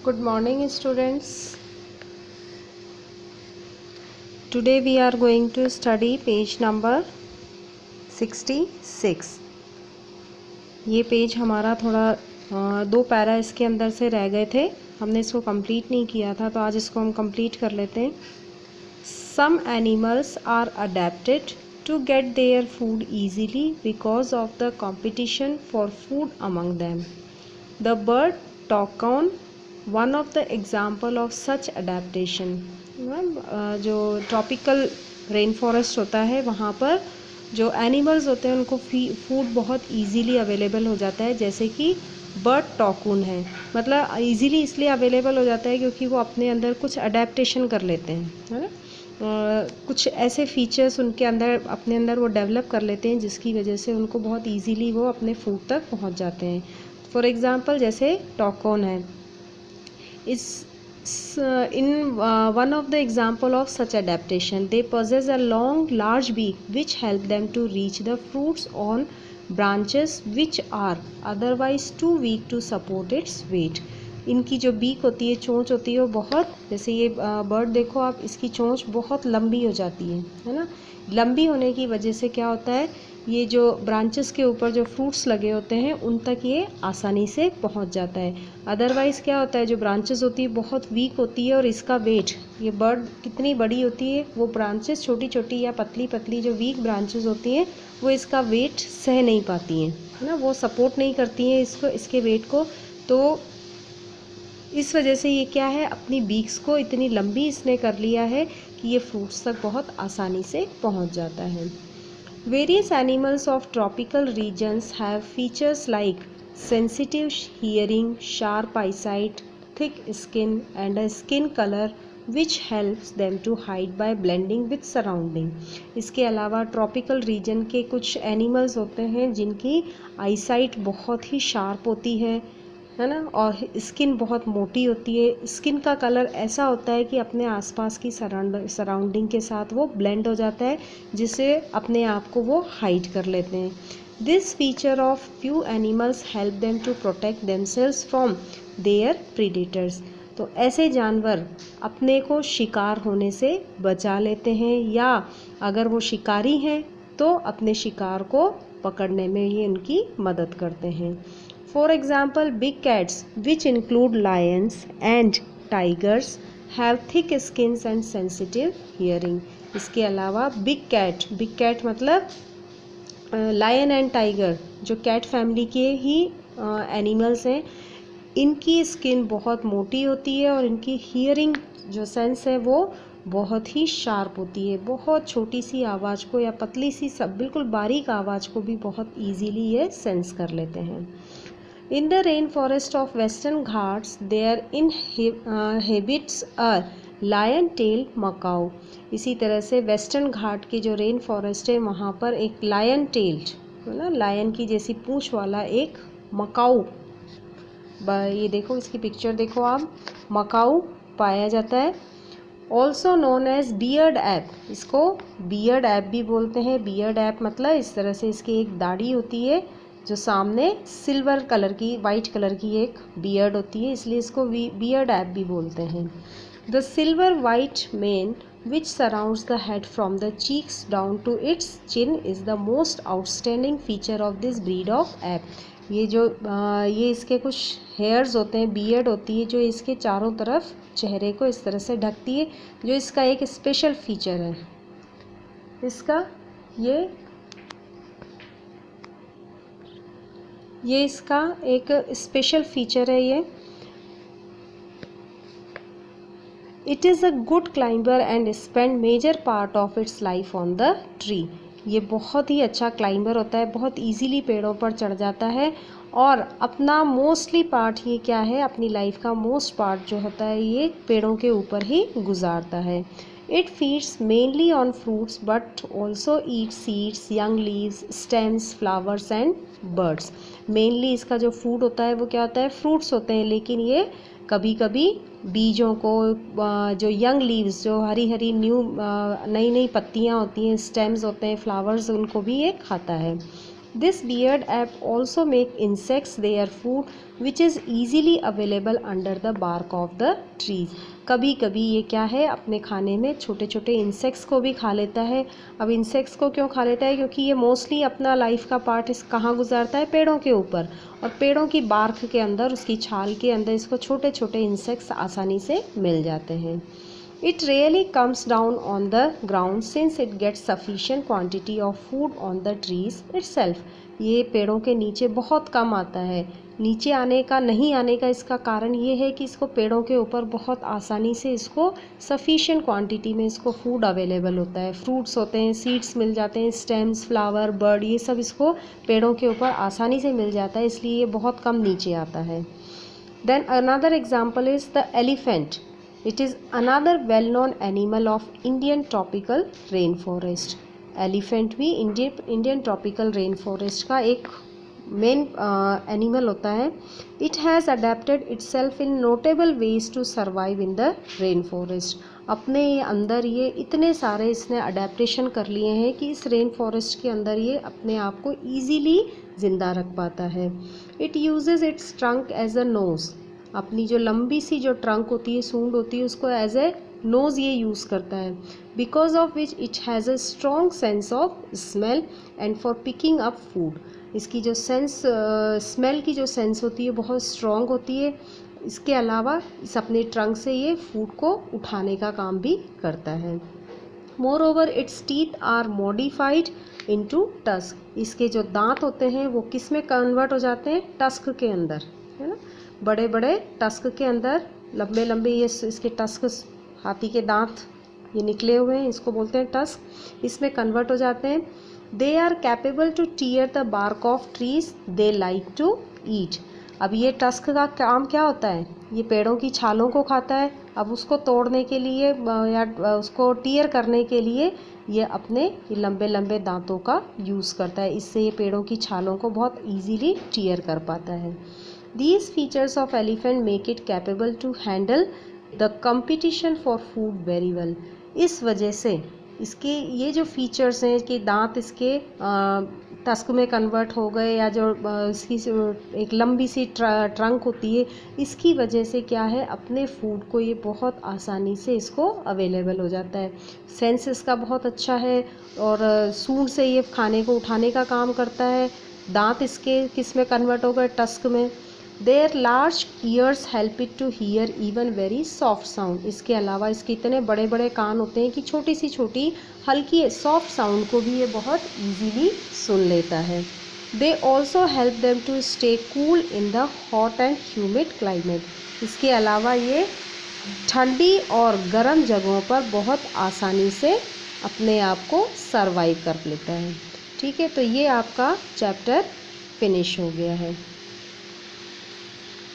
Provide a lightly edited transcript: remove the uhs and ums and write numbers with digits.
Good morning, students. Today we are going to study page number 66. ये page हमारा थोड़ा दो पैरा इसके अंदर से रह गए थे, हमने इसको कंप्लीट नहीं किया था, तो आज इसको हम कंप्लीट कर लेते हैं. Some animals are adapted to get their food easily because of the competition for food among them. The bird toucan one of the example of such adaptation. जो ट्रॉपिकल रेन फॉरेस्ट होता है वहाँ पर जो animals होते हैं उनको food बहुत इजीली अवेलेबल हो जाता है, जैसे कि बर्ड टॉकून है. मतलब इजीली इसलिए अवेलेबल हो जाता है क्योंकि वो अपने अंदर कुछ अडेप्टेशन कर लेते हैं, है ना. कुछ ऐसे फीचर्स उनके अंदर अपने अंदर वो डेवलप कर लेते हैं जिसकी वजह से उनको बहुत इजीली वो अपने फूड तक पहुंच जाते हैं. फॉर एग्जांपल जैसे टॉकॉन है, इस in one of the example of such adaptation, they possess a long large beak which help them to reach the fruits on branches which are otherwise too weak to support its weight. इनकी जो beak होती है, चोंच होती है, वो बहुत, जैसे ये बर्ड देखो आप, इसकी चोंच बहुत लंबी हो जाती है ना. लंबी होने की वजह से क्या होता है, ये जो ब्रांचेस के ऊपर जो फ्रूट्स लगे होते हैं उन तक ये आसानी से पहुंच जाता है. अदरवाइज़ क्या होता है, जो ब्रांचेस होती है बहुत वीक होती है और इसका वेट, ये बर्ड कितनी बड़ी होती है, वो ब्रांचेस छोटी छोटी या पतली पतली जो वीक ब्रांचेस होती हैं वो इसका वेट सह नहीं पाती हैं, है ना. वो सपोर्ट नहीं करती हैं इसको, इसके वेट को. तो इस वजह से ये क्या है, अपनी बीक्स को इतनी लंबी इसने कर लिया है कि ये फ्रूट्स तक बहुत आसानी से पहुंच जाता है. Various animals of tropical regions have features like sensitive hearing, sharp eyesight, thick skin and a skin color which helps them to hide by blending with surrounding. इसके अलावा ट्रॉपिकल रीजन के कुछ एनिमल्स होते हैं जिनकी आईसाइट बहुत ही sharp होती है ना, और स्किन बहुत मोटी होती है. स्किन का कलर ऐसा होता है कि अपने आसपास की सराउंडिंग के साथ वो ब्लेंड हो जाता है, जिससे अपने आप को वो हाइड कर लेते हैं. This feature of few animals help them to protect themselves from their predators. तो ऐसे जानवर अपने को शिकार होने से बचा लेते हैं, या अगर वो शिकारी हैं तो अपने शिकार को पकड़ने में ये उनकी मदद करते हैं. For example, big cats, which include lions and tigers, have thick skins and sensitive hearing. इसके अलावा big cat मतलब लायन एंड टाइगर, जो कैट फैमिली के ही एनिमल्स हैं, इनकी स्किन बहुत मोटी होती है और इनकी हियरिंग जो सेंस है वो बहुत ही शार्प होती है. बहुत छोटी सी आवाज़ को या पतली सी सब बिल्कुल बारीक आवाज़ को भी बहुत इजीली ये सेंस कर लेते हैं. In the rainforest of Western Ghats, there inhabits a lion-tailed macaw. इसी तरह से वेस्टर्न घाट की जो रेन फॉरेस्ट है वहाँ पर एक लायन टेल्ड, है ना, लायन की जैसी पूंछ वाला एक मकाऊ, ये देखो इसकी पिक्चर देखो आप, मकाऊ पाया जाता है. Also known as beard ape, इसको बियर्ड ऐप भी बोलते हैं. बियर्ड ऐप मतलब इस तरह से इसकी एक दाढ़ी होती है जो सामने सिल्वर कलर की, वाइट कलर की एक बियर्ड होती है, इसलिए इसको बियर्ड ऐप भी बोलते हैं. The silver white mane which surrounds the head from the cheeks down to its chin is the most outstanding feature of this breed of ape. ये जो ये इसके कुछ हेयर्स होते हैं, बियर्ड होती है जो इसके चारों तरफ चेहरे को इस तरह से ढकती है, जो इसका एक स्पेशल फीचर है. इसका ये इसका एक स्पेशल फीचर है. ये it is a good climber and spend major part of its life on the tree. ये बहुत ही अच्छा क्लाइंबर होता है, बहुत इजीली पेड़ों पर चढ़ जाता है और अपना मोस्टली पार्ट, ये क्या है, अपनी लाइफ का मोस्ट पार्ट जो होता है ये पेड़ों के ऊपर ही गुजारता है. It feeds mainly on fruits but also eats seeds, young leaves, stems, flowers and birds. Mainly इसका जो फूड होता है वो क्या होता है, फ्रूट्स होते हैं, लेकिन ये कभी कभी बीजों को, जो यंग लीव्स, जो हरी हरी नई नई पत्तियाँ होती हैं, स्टेम्स होते हैं, फ्लावर्स, उनको भी ये खाता है. This beard ape also make insects their food which is easily available under the bark of the trees. कभी कभी ये क्या है, अपने खाने में छोटे छोटे इंसेक्ट्स को भी खा लेता है। अब इंसेक्ट्स को क्यों खा लेता है, क्योंकि ये मोस्टली अपना लाइफ का पार्ट इस कहाँ गुजारता है, पेड़ों के ऊपर, और पेड़ों की बार्क के अंदर, उसकी छाल के अंदर इसको छोटे छोटे इंसेक्ट्स आसानी से मिल जाते हैं। It really comes down on the ground since it gets sufficient quantity of food on the trees itself. ये पेड़ों के नीचे बहुत कम आता है। नीचे आने का, नहीं आने का इसका कारण ये है कि इसको पेड़ों के ऊपर बहुत आसानी से इसको सफिशिएंट क्वांटिटी में इसको फूड अवेलेबल होता है। फ्रूट्स होते हैं, सीड्स मिल जाते हैं, स्टेम्स, फ्लावर, बर्ड, ये सब इसको पेड़ों के ऊपर आसानी से मिल जाता है, इसलिए ये बहुत कम नीचे आता है। Then another example is the elephant. It is another well-known animal of Indian tropical rainforest. Elephant भी Indian tropical rainforest का एक मेन एनिमल होता है। It has adapted itself in notable ways to survive in the rainforest. अपने अंदर ये इतने सारे इसने अडेप्टेशन कर लिए हैं कि इस रेन फॉरेस्ट के अंदर ये अपने आप को ईजीली ज़िंदा रख पाता है। It uses its trunk as a nose. अपनी जो लंबी सी जो ट्रंक होती है, सूंड होती है, उसको एज ए नोज़ ये यूज़ करता है। Because of which it has a strong sense of smell and for picking up food. इसकी जो सेंस, स्मेल की जो सेंस होती है बहुत स्ट्रॉन्ग होती है। इसके अलावा इस अपने ट्रंक से ये फूड को उठाने का काम भी करता है। Moreover its teeth are modified into tusk. इसके जो दांत होते हैं वो किस में कन्वर्ट हो जाते हैं, टस्क के अंदर, है ना। बड़े बड़े टस्क के अंदर लंबे लंबे ये इसके टस्क, हाथी के दांत ये निकले हुए हैं, इसको बोलते हैं टस्क, इसमें कन्वर्ट हो जाते हैं। They are capable to tear the bark of trees they like to eat. अब ये टस्क का काम क्या होता है, ये पेड़ों की छालों को खाता है। अब उसको तोड़ने के लिए या उसको टीयर करने के लिए ये अपने ये लंबे लंबे दांतों का यूज़ करता है। इससे ये पेड़ों की छालों को बहुत ईजीली टीयर कर पाता है। These features of elephant make it capable to handle the competition for food very well. इस वजह से इसके ये जो फीचर्स हैं कि दांत इसके टस्क में कन्वर्ट हो गए, या जो इसकी एक लंबी सी ट्रंक होती है, इसकी वजह से क्या है, अपने फूड को ये बहुत आसानी से इसको अवेलेबल हो जाता है। सेंस इसका बहुत अच्छा है और सूंड से ये खाने को उठाने का काम करता है। दांत इसके किस में कन्वर्ट हो गए, टस्क में। Their large ears help it to hear even very soft sound. इसके अलावा इसके इतने बड़े बड़े कान होते हैं कि छोटी सी छोटी हल्की सॉफ्ट साउंड को भी ये बहुत इजीली सुन लेता है। They also help them to stay cool in the hot and humid climate. इसके अलावा ये ठंडी और गर्म जगहों पर बहुत आसानी से अपने आप को सरवाइव कर लेता है। ठीक है, तो ये आपका चैप्टर फिनिश हो गया है।